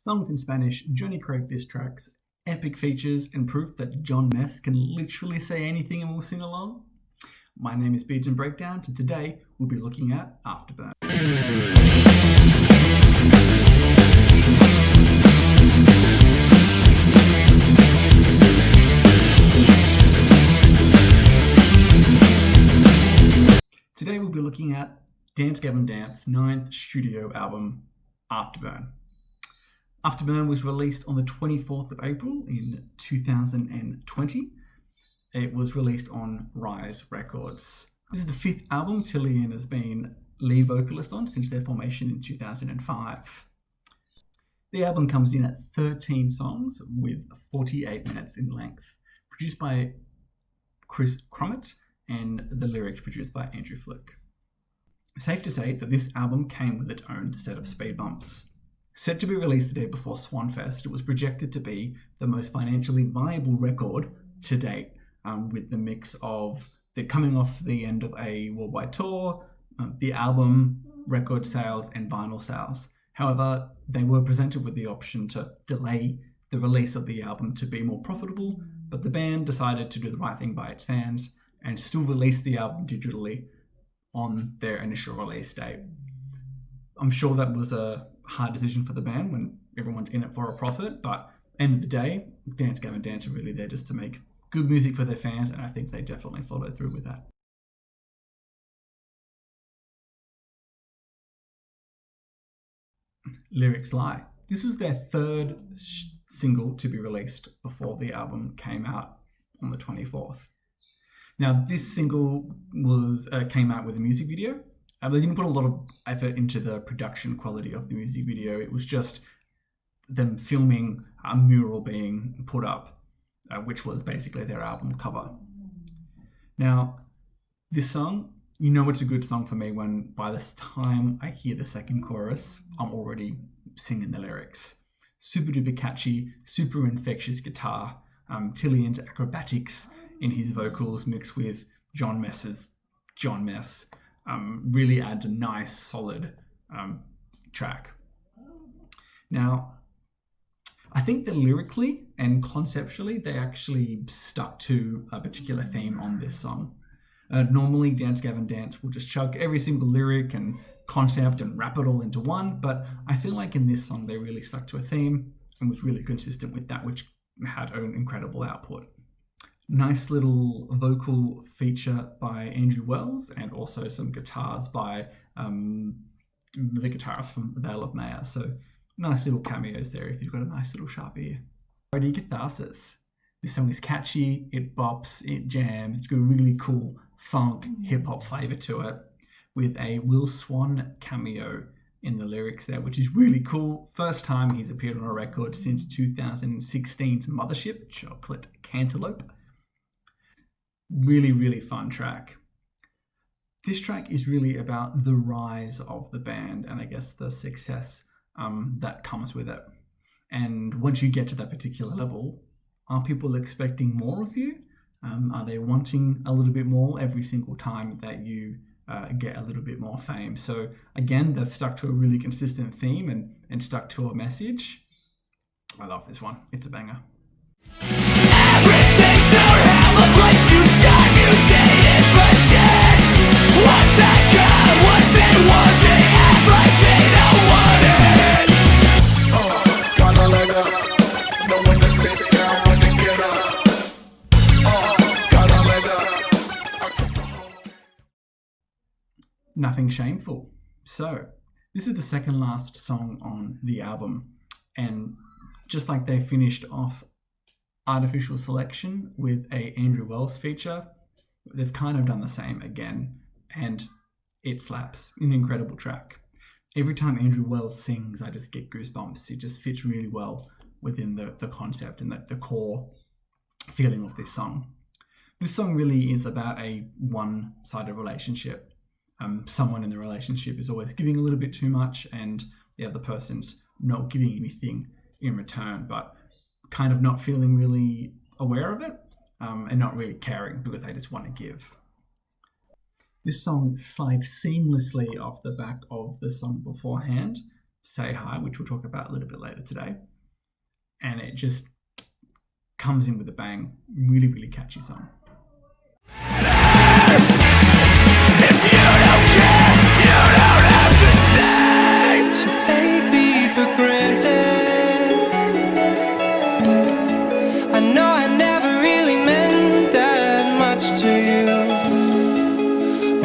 songs in Spanish, Johnny Craig diss tracks, epic features, and proof that John Mess can literally say anything and we'll sing along. My name is Beats and Breakdown, and today we'll be looking at Afterburner. Today we'll be looking at Dance Gavin Dance 9th studio album, Afterburn. Afterburn was released on the 24th of April in 2020. It was released on Rise Records. This is the 5th album Tillian has been lead vocalist on since their formation in 2005. The album comes in at 13 songs with 48 minutes in length, produced by Chris Cromit and the lyrics produced by Andrew Flick. Safe to say that this album came with its own set of speed bumps. Set to be released the day before Swanfest, it was projected to be the most financially viable record to date, with the mix of the coming off the end of a worldwide tour, the album, record sales, and vinyl sales. However, they were presented with the option to delay the release of the album to be more profitable, but the band decided to do the right thing by its fans and still release the album digitally on their initial release date. I'm sure that was a hard decision for the band when everyone's in it for a profit, but end of the day, Dance Gavin Dance are really there just to make good music for their fans, and I think they definitely followed through with that. Lyrics lie. This was their third single to be released before the album came out on the 24th. Now, this single came out with a music video. They didn't put a lot of effort into the production quality of the music video. It was just them filming a mural being put up, which was basically their album cover. Now, this song, you know it's a good song for me when by this time I hear the second chorus, I'm already singing the lyrics. Super duper catchy, super infectious guitar, Tillian's acrobatics in his vocals mixed with John Mess's John Mess really adds a nice solid track. Now, I think that lyrically and conceptually they actually stuck to a particular theme on this song. Normally Dance Gavin Dance will just chug every single lyric and concept and wrap it all into one, but I feel like in this song they really stuck to a theme and was really consistent with that, which had an incredible output. Nice little vocal feature by Andrew Wells and also some guitars by the guitarist from The Vale of Maya. So nice little cameos there if you've got a nice little sharp ear. Parody Catharsis. This song is catchy, it bops, it jams, it's got a really cool funk, hip-hop flavour to it with a Will Swan cameo in the lyrics there, which is really cool. First time he's appeared on a record since 2016's Mothership, Chocolate Cantaloupe. Really, really fun track. This track is really about the rise of the band and I guess the success that comes with it. And once you get to that particular level, are people expecting more of you? Are they wanting a little bit more every single time that you get a little bit more fame? So again, they've stuck to a really consistent theme and stuck to a message. I love this one. It's a banger. Everything's not hell, a place to start. You say it's legit. What's that got? What they want, they act like they don't want it. Gotta let up. Know when to sit down, when to get up. Gotta let up. Nothing Shameful. So, this is the second last song on the album, and just like they finished off Artificial Selection with a Andrew Wells feature, they've kind of done the same again, and it slaps. An incredible track. Every time Andrew Wells sings, I just get goosebumps. It just fits really well within the concept and the core feeling of this song. This song really is about a one-sided relationship. Someone in the relationship is always giving a little bit too much and the other person's not giving anything in return, but kind of not feeling really aware of it and not really caring because they just want to give. This song slides seamlessly off the back of the song beforehand, Say Hi, which we'll talk about a little bit later today. And it just comes in with a bang. Really, really catchy song. If you don't care, you don't have to stay. So take me for granted. I know I never really meant that much to you.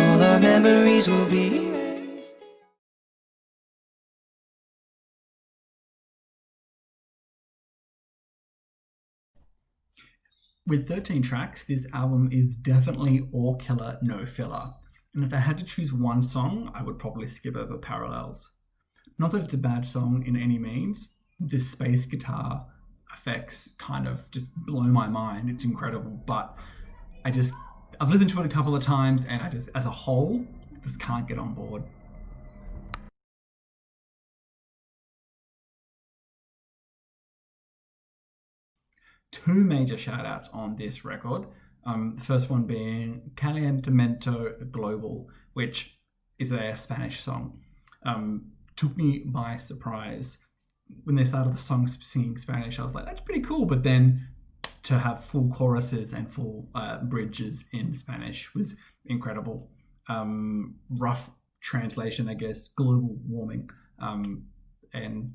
All the memories will be erased. With 13 tracks, this album is definitely all killer, no filler. And if I had to choose one song, I would probably skip over Parallels. Not that it's a bad song in any means. This space guitar effects kind of just blow my mind. It's incredible, but I've listened to it a couple of times and I just, as a whole, just can't get on board. Two major shout outs on this record. The first one being Calientamento Global, which is a Spanish song. Took me by surprise. When they started the song singing Spanish, I was like, that's pretty cool. But then to have full choruses and full bridges in Spanish was incredible. Rough translation, I guess, global warming. And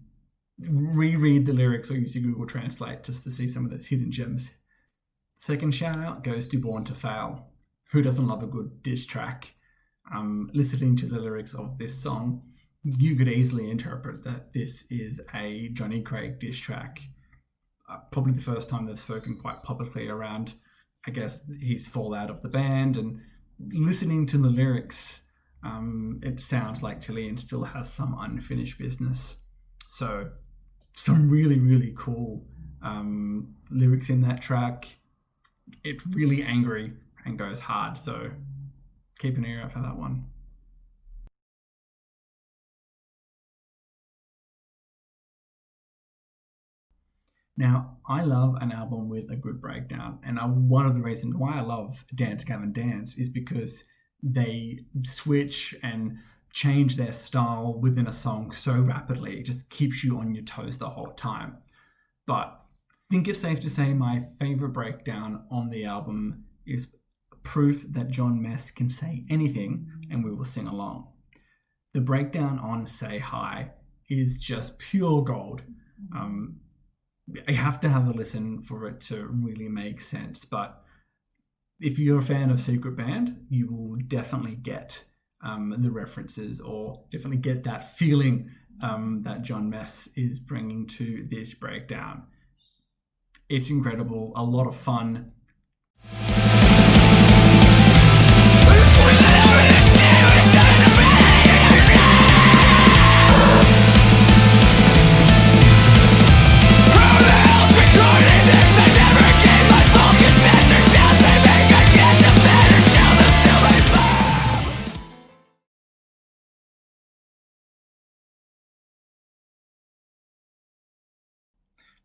reread the lyrics or use your Google Translate just to see some of those hidden gems. Second shout out goes to Born to Fail. Who doesn't love a good diss track? Listening to the lyrics of this song, you could easily interpret that this is a Johnny Craig diss track. Probably the first time they've spoken quite publicly around, I guess, his fallout of the band. And listening to the lyrics, it sounds like Chilean still has some unfinished business. So some really, really cool lyrics in that track. It's really angry and goes hard, so keep an ear out for that one. Now, I love an album with a good breakdown, and one of the reasons why I love Dance Gavin Dance is because they switch and change their style within a song so rapidly. It just keeps you on your toes the whole time. But I think it's safe to say my favorite breakdown on the album is proof that John Mess can say anything and we will sing along. The breakdown on Say Hi is just pure gold. I have to have a listen for it to really make sense, but if you're a fan of Secret Band, you will definitely get the references or definitely get that feeling that John Mess is bringing to this breakdown. It's incredible, a lot of fun.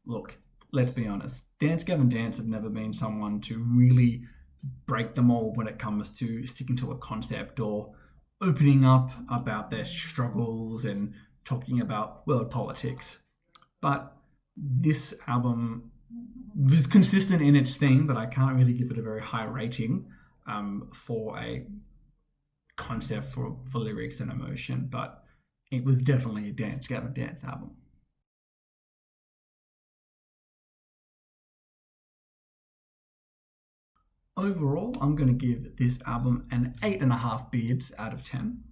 Look, let's be honest. Dance Gavin Dance have never been someone to really break the mold when it comes to sticking to a concept or opening up about their struggles and talking about world politics. But this album was consistent in its theme, but I can't really give it a very high rating for a concept for lyrics and emotion. But it was definitely a Dance Gavin Dance album. Overall, I'm going to give this album an 8.5 beards out of 10.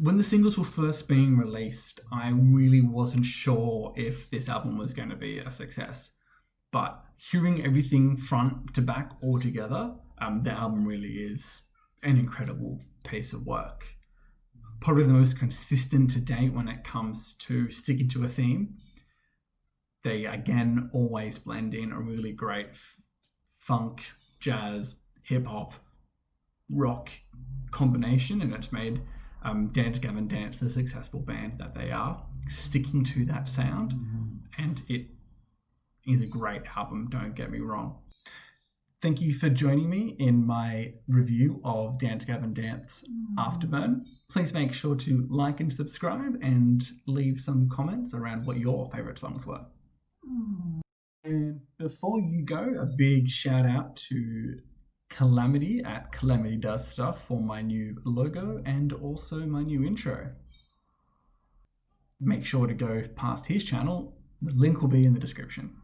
When the singles were first being released, I really wasn't sure if this album was going to be a success. But hearing everything front to back all together, the album really is an incredible piece of work. Probably the most consistent to date when it comes to sticking to a theme. They, again, always blend in a really great funk, jazz, hip-hop, rock combination, and it's made Dance Gavin Dance the successful band that they are, sticking to that sound. And it is a great album, don't get me wrong. Thank you for joining me in my review of Dance Gavin Dance Afterburner. Please make sure to like and subscribe and leave some comments around what your favourite songs were. And before you go, a big shout out to Calamity at Calamity Does Stuff for my new logo and also my new intro. Make sure to go past his channel. The link will be in the description.